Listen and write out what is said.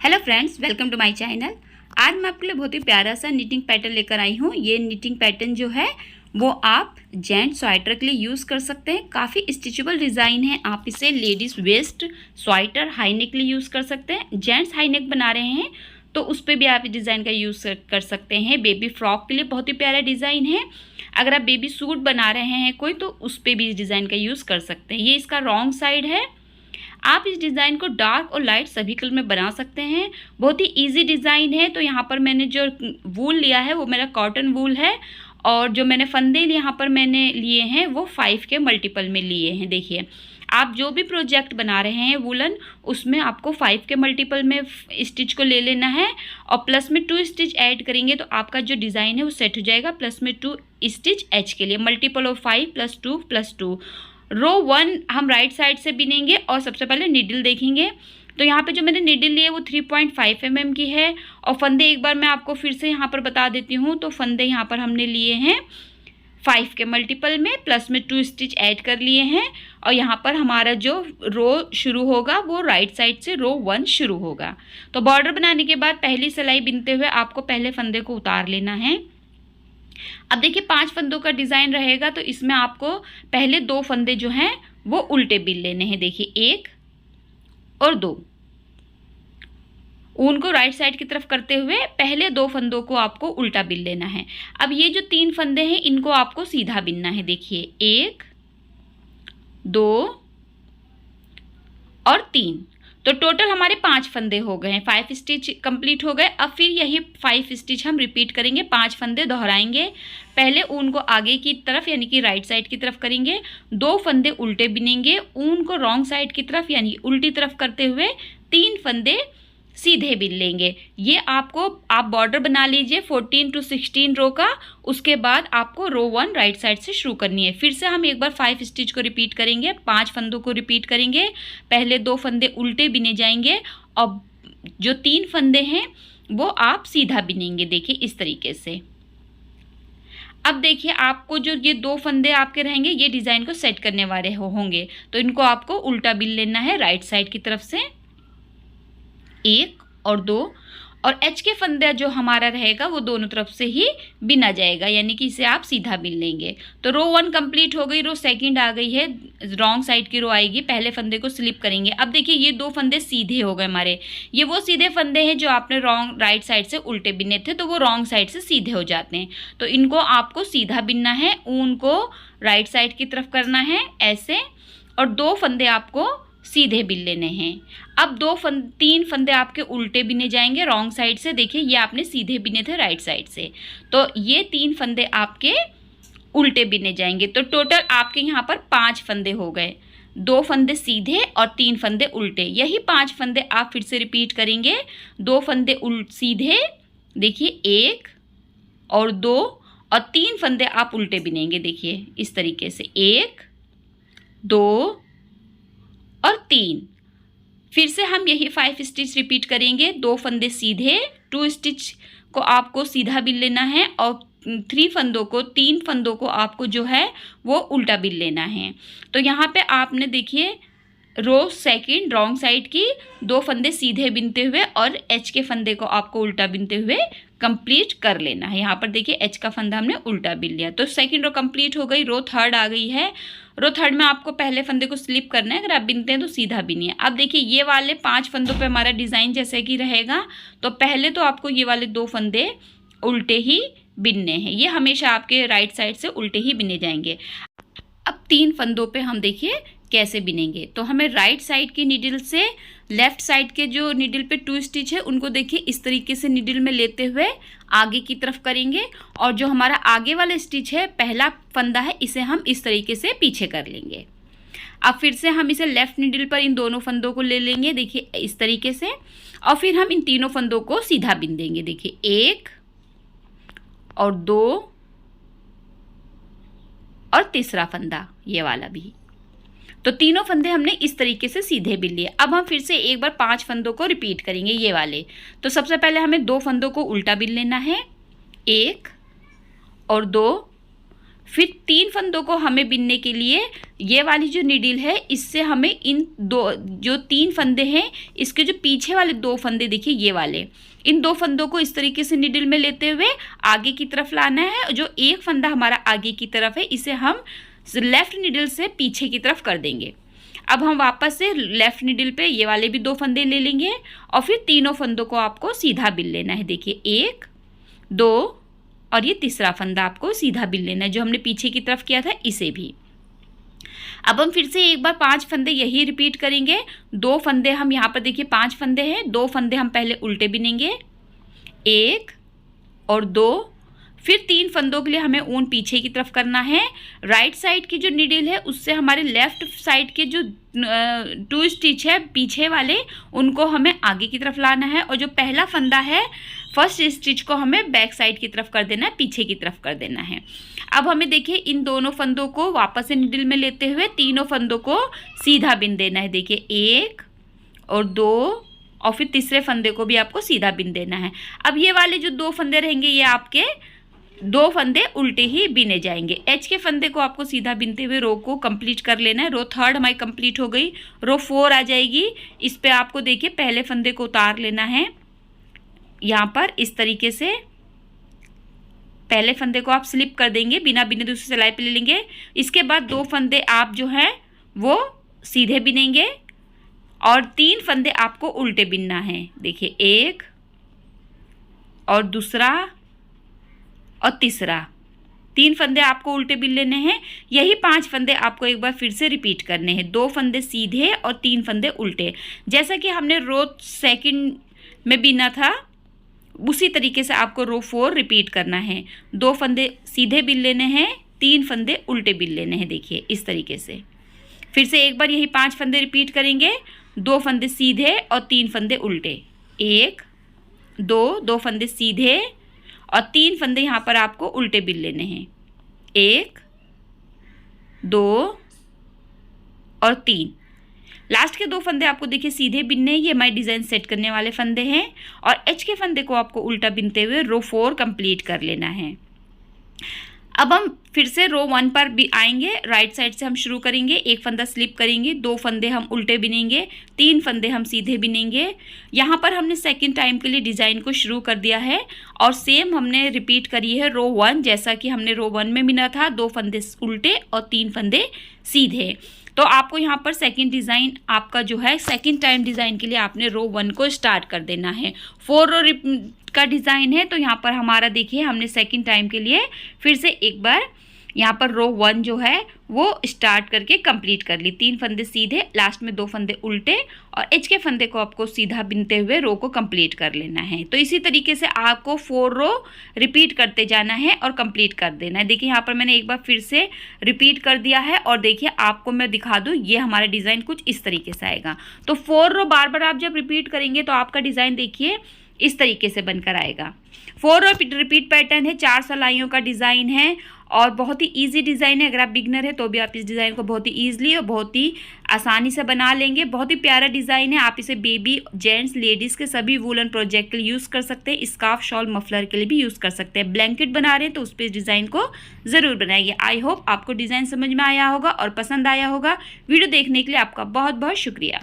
Hello friends, welcome to my channel. आज मैं आपके लिए बहुत ही प्यारा सा निटिंग पैटर्न लेकर आई हूँ। ये निटिंग पैटर्न जो है वो आप जेंट्स स्वेटर के लिए यूज़ कर सकते हैं। काफ़ी स्टिचेबल डिज़ाइन है। आप इसे ladies vest sweater high neck के लिए यूज़ कर सकते हैं। जेंट्स हाई नेक बना रहे हैं तो उस पर भी आप इस डिज़ाइन का यूज़ कर सकते हैं। बेबी फ्रॉक के लिए बहुत ही प्यारा डिज़ाइन है। अगर आप बेबी सूट बना रहे हैं कोई तो उस पर भी इस डिज़ाइन का यूज़ कर सकते हैं। ये इसका रॉन्ग साइड है। आप इस डिज़ाइन को डार्क और लाइट सभी कलर में बना सकते हैं। बहुत ही इजी डिज़ाइन है। तो यहाँ पर मैंने जो वूल लिया है वो मेरा कॉटन वूल है और जो मैंने फंदे यहाँ पर मैंने लिए हैं वो 5 के मल्टीपल में लिए हैं। देखिए, आप जो भी प्रोजेक्ट बना रहे हैं वूलन, उसमें आपको 5 के मल्टीपल में स्टिच को ले लेना है और प्लस में 2 स्टिच ऐड करेंगे तो आपका जो डिज़ाइन है वो सेट हो जाएगा। प्लस में 2 स्टिच एच के लिए मल्टीपल ऑफ 5 + 2 + 2। रो 1 हम राइट साइड से बिनेंगे और सबसे पहले निडल देखेंगे। तो यहाँ पे जो मैंने निडल ली है वो 3.5 mm की है और फंदे एक बार मैं आपको फिर से यहाँ पर बता देती हूँ। तो फंदे यहाँ पर हमने लिए हैं 5 के मल्टीपल में, प्लस में 2 स्टिच ऐड कर लिए हैं और यहाँ पर हमारा जो रो शुरू होगा वो राइट साइड से रो 1 शुरू होगा। तो बॉर्डर बनाने के बाद पहली सिलाई बिनते हुए आपको पहले फंदे को उतार लेना है। अब देखिए 5 फंदों का डिज़ाइन रहेगा तो इसमें आपको पहले 2 फंदे जो हैं वो उल्टे बिन लेने हैं। देखिए 1 और 2, ऊन को राइट साइड की तरफ करते हुए पहले 2 फंदों को आपको उल्टा बिन लेना है। अब ये जो 3 फंदे हैं इनको आपको सीधा बिनना है। देखिए 1 2 और 3, तो टोटल हमारे 5 फंदे हो गए हैं। 5 स्टिच कंप्लीट हो गए। अब फिर यही 5 स्टिच हम रिपीट करेंगे। 5 फंदे दोहराएंगे। पहले ऊन को आगे की तरफ यानी कि राइट साइड की तरफ करेंगे, 2 फंदे उल्टे बिनेंगे, ऊन को रॉन्ग साइड की तरफ यानी उल्टी तरफ करते हुए 3 फंदे सीधे बिन लेंगे। ये आपको आप बॉर्डर बना लीजिए 14 to 16 रो का। उसके बाद आपको रो 1 राइट साइड से शुरू करनी है। फिर से हम एक बार 5 स्टिच को रिपीट करेंगे, 5 फंदों को रिपीट करेंगे। पहले 2 फंदे उल्टे बिने जाएंगे और जो 3 फंदे हैं वो आप सीधा बिनेंगे। देखिए इस तरीके से। अब देखिए आपको जो ये 2 फंदे आपके रहेंगे ये डिज़ाइन को सेट करने वाले होंगे तो इनको आपको उल्टा बिन लेना है राइट साइड की तरफ से 1 और 2, और एच के फंदे जो हमारा रहेगा वो दोनों तरफ से ही बिना जाएगा यानी कि इसे आप सीधा बिन लेंगे। तो रो 1 कंप्लीट हो गई। रो 2 आ गई है, रॉन्ग साइड की रो आएगी। पहले फंदे को स्लिप करेंगे। अब देखिए ये 2 फंदे सीधे हो गए हमारे। ये वो सीधे फंदे हैं जो आपने रॉन्ग राइट साइड से उल्टे बिने थे तो वो रॉन्ग साइड से सीधे हो जाते हैं। तो इनको आपको सीधा बिनना है, ऊन को राइट साइड की तरफ करना है ऐसे, और 2 फंदे आपको सीधे बिन लेने हैं। अब 3 फंदे आपके उल्टे बिने जाएंगे रॉन्ग साइड से। देखिए ये आपने सीधे बिने थे राइट साइड से, तो ये 3 फंदे आपके उल्टे बिने जाएंगे। तो टोटल आपके यहाँ पर 5 फंदे हो गए, 2 फंदे सीधे और 3 फंदे उल्टे। यही 5 फंदे आप फिर से रिपीट करेंगे। 2 फंदे सीधे, देखिए 1 और 2, और 3 फंदे आप उल्टे बिनेंगे। देखिए इस तरीके से 1 2 और 3। फिर से हम यही 5 स्टिच रिपीट करेंगे। 2 फंदे सीधे, 2 स्टिच को आपको सीधा बिन लेना है और 3 फंदों को आपको जो है वो उल्टा बिन लेना है। तो यहाँ पे आपने देखिए रो 2 रॉन्ग साइड की 2 फंदे सीधे बिनते हुए और एच के फंदे को आपको उल्टा बिनते हुए कंप्लीट कर लेना है। यहाँ पर देखिए एच का फंदा हमने उल्टा बिन लिया। तो 2nd रो कंप्लीट हो गई। रो 3 आ गई है। रो 3 में आपको पहले फंदे को स्लिप करना है। अगर आप बिनते हैं तो सीधा बिनिए। अब देखिए ये वाले 5 फंदों पे हमारा डिज़ाइन जैसे कि रहेगा। तो पहले तो आपको ये वाले 2 फंदे उल्टे ही बिनने हैं। ये हमेशा आपके राइट साइड से उल्टे ही बिने जाएंगे। अब 3 फंदों पे हम देखिए कैसे बिनेंगे। तो हमें राइट साइड की नीडल से लेफ्ट साइड के जो नीडल पे 2 स्टिच है उनको देखिए इस तरीके से नीडल में लेते हुए आगे की तरफ करेंगे, और जो हमारा आगे वाला स्टिच है पहला फंदा है इसे हम इस तरीके से पीछे कर लेंगे। अब फिर से हम इसे लेफ्ट नीडल पर इन दोनों फंदों को ले लेंगे। देखिए इस तरीके से, और फिर हम इन तीनों फंदों को सीधा बिन देंगे। देखिए 1 और 2 और तीसरा फंदा ये वाला भी। तो तीनों फंदे हमने इस तरीके से सीधे बिन लिए। अब हम फिर से एक बार 5 फंदों को रिपीट करेंगे ये वाले। तो सबसे पहले हमें 2 फंदों को उल्टा बिन लेना है, 1 और 2। फिर 3 फंदों को हमें बिनने के लिए ये वाली जो नीडल है इससे हमें इन दो जो 3 फंदे हैं इसके जो पीछे वाले 2 फंदे देखिए ये वाले, इन 2 फंदों को इस तरीके से नीडल में लेते हुए आगे की तरफ लाना है। जो एक फंदा हमारा आगे की तरफ है इसे हम लेफ्ट नीडल से पीछे की तरफ कर देंगे। अब हम वापस से लेफ्ट नीडल पे ये वाले भी 2 फंदे ले लेंगे और फिर तीनों फंदों को आपको सीधा बिन लेना है। देखिए 1 2 और ये तीसरा फंदा आपको सीधा बिन लेना है जो हमने पीछे की तरफ किया था इसे भी। अब हम फिर से एक बार 5 फंदे यही रिपीट करेंगे। 2 फंदे हम यहाँ पर देखिए 5 फंदे हैं, 2 फंदे हम पहले उल्टे बिनेंगे 1 और 2, फिर 3 फंदों के लिए हमें ऊन पीछे की तरफ करना है। राइट साइड की जो नीडल है उससे हमारे लेफ्ट साइड के जो 2 स्टिच है पीछे वाले उनको हमें आगे की तरफ लाना है और जो पहला फंदा है फर्स्ट स्टिच को हमें बैक साइड की तरफ कर देना है, पीछे की तरफ कर देना है। अब हमें देखिए इन दोनों फंदों को वापस से नीडल में लेते हुए तीनों फंदों को सीधा बिन देना है। देखिए 1 और 2 और फिर तीसरे फंदे को भी आपको सीधा बिन देना है। अब ये वाले जो 2 फंदे रहेंगे ये आपके 2 फंदे उल्टे ही बिने जाएंगे। एच के फंदे को आपको सीधा बिनते हुए रो को कंप्लीट कर लेना है। रो 3 हमारी कंप्लीट हो गई, रो 4 आ जाएगी। इस पे आपको देखिए पहले फंदे को उतार लेना है यहाँ पर इस तरीके से। पहले फंदे को आप स्लिप कर देंगे, बिना बिने दूसरी सिलाई पे ले लेंगे। इसके बाद 2 फंदे आप जो हैं वो सीधे बिनेंगे और 3 फंदे आपको उल्टे बिनना है। देखिए 1 और दूसरा और तीसरा, 3 फंदे आपको उल्टे बिन लेने हैं। यही 5 फंदे आपको एक बार फिर से रिपीट करने हैं। 2 फंदे सीधे और 3 फंदे उल्टे, जैसा कि हमने रो 2 में बिना था उसी तरीके से आपको रो 4 रिपीट करना है। 2 फंदे सीधे बिन लेने हैं, 3 फंदे उल्टे बिन लेने हैं। देखिए इस तरीके से फिर से एक बार यही 5 फंदे रिपीट करेंगे। 2 फंदे सीधे और 3 फंदे उल्टे, 1 2 फंदे सीधे और 3 फंदे यहाँ पर आपको उल्टे बिन लेने हैं। 1 2 और 3, लास्ट के 2 फंदे आपको देखिए सीधे बिनने, ये हमारे डिज़ाइन सेट करने वाले फंदे हैं। और एच के फंदे को आपको उल्टा बिनते हुए रो 4 कंप्लीट कर लेना है। अब हम फिर से रो 1 पर भी आएंगे। राइट साइड से हम शुरू करेंगे, 1 फंदा स्लिप करेंगे, 2 फंदे हम उल्टे बिनेंगे, 3 फंदे हम सीधे बिनेंगे। यहाँ पर हमने सेकंड टाइम के लिए डिज़ाइन को शुरू कर दिया है और सेम हमने रिपीट करी है रो 1 जैसा कि हमने रो 1 में बिना था। 2 फंदे उल्टे और 3 फंदे सीधे। तो आपको यहाँ पर सेकंड डिज़ाइन आपका जो है सेकंड टाइम डिज़ाइन के लिए आपने रो 1 को स्टार्ट कर देना है। 4 रो का डिज़ाइन है तो यहाँ पर हमारा देखिए हमने सेकंड टाइम के लिए फिर से एक बार यहाँ पर रो 1 जो है वो स्टार्ट करके कंप्लीट कर ली। 3 फंदे सीधे, लास्ट में 2 फंदे उल्टे और एच के फंदे को आपको सीधा बिनते हुए रो को कंप्लीट कर लेना है। तो इसी तरीके से आपको 4 रो रिपीट करते जाना है और कंप्लीट कर देना है। देखिए यहाँ पर मैंने एक बार फिर से रिपीट कर दिया है और देखिए आपको मैं दिखा दूँ, ये हमारा डिज़ाइन कुछ इस तरीके से आएगा। तो 4 रो बार बार आप जब रिपीट करेंगे तो आपका डिज़ाइन देखिए इस तरीके से बनकर आएगा। 4 रो रिपीट पैटर्न है, 4 सिलाइयों का डिज़ाइन है और बहुत ही इजी डिज़ाइन है। अगर आप बिगनर है तो भी आप इस डिज़ाइन को बहुत ही ईजिली और बहुत ही आसानी से बना लेंगे। बहुत ही प्यारा डिज़ाइन है। आप इसे बेबी, जेंट्स, लेडीज़ के सभी वूलन प्रोजेक्ट के लिए यूज़ कर सकते हैं। स्कार्फ, शॉल, मफलर के लिए भी यूज़ कर सकते हैं। ब्लैंकेट बना रहे हैं तो उस पर इस डिज़ाइन को ज़रूर बनाइए। आई होप आपको डिज़ाइन समझ में आया होगा और पसंद आया होगा। वीडियो देखने के लिए आपका बहुत बहुत शुक्रिया।